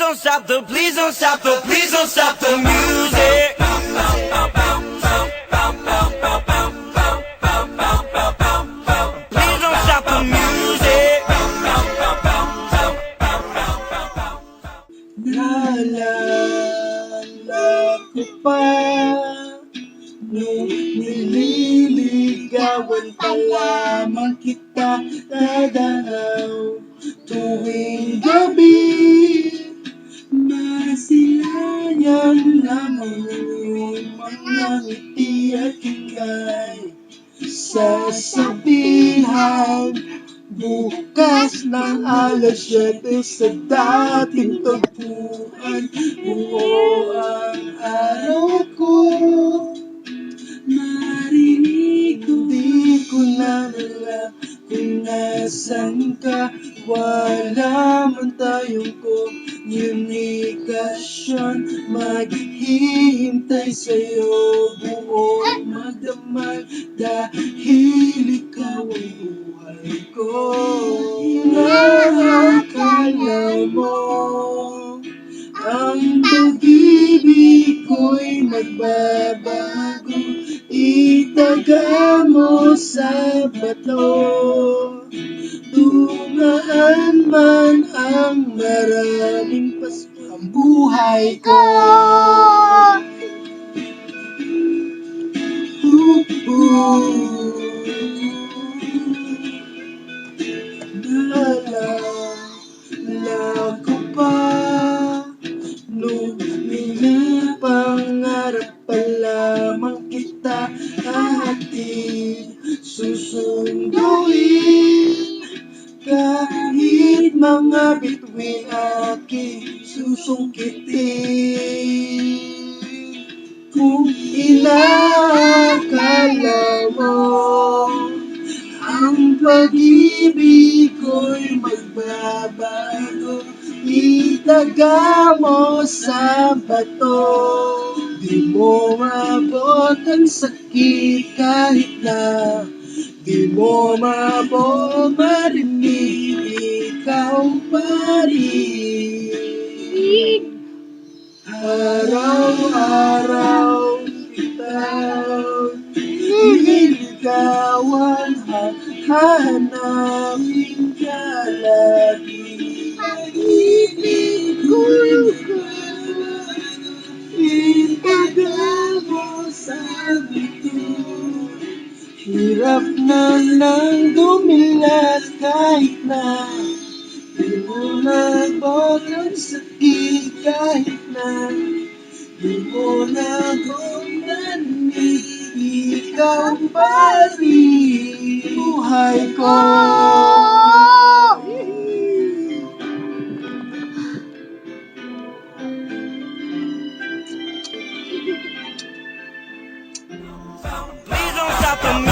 don't stop the, please don't stop the, please don't stop the music. Please don't stop the music. Naalala ko pa nung nililigawan pa lamang kita dadalaw tuwing gabi. Masilayan lamang iyong mga ngiti at ika'y sasabihan bukas ng alas 7 sa dating tagpuan. Buo ang araw ko, marinig ko, di ko na alam kung nasan ka. Wala man tayong komunikasyon, maghihintay sa'yo buong magdamag dahil ikaw ang buhay ko. Inaakala mo ang pag-ibig ko'y magbabago, itaga mo sa bato. Dumaan man ang maraming pasko ang buhay ko. Naalala ko pa nung pinapangarap pa lamang kita ating susunduin. Kahit mga bituin aking susungkitin. Kung inaakala mo ang pag-ibig ko'y magbabago, itaga mo sa bato. Di mo maabot ang sakit kahit na di mo maabot marinig, ikaw pa rin. Araw-araw bitaw nililigawan, hahanapin ka lagi. Pag-ibig ko'y itaga mo sa bito. Hirap na lang dumilat kahit na di mo nabot ang sakit kahit na di mo nabot narinig, ikaw pa rin buhay ko. Please don't stop the music.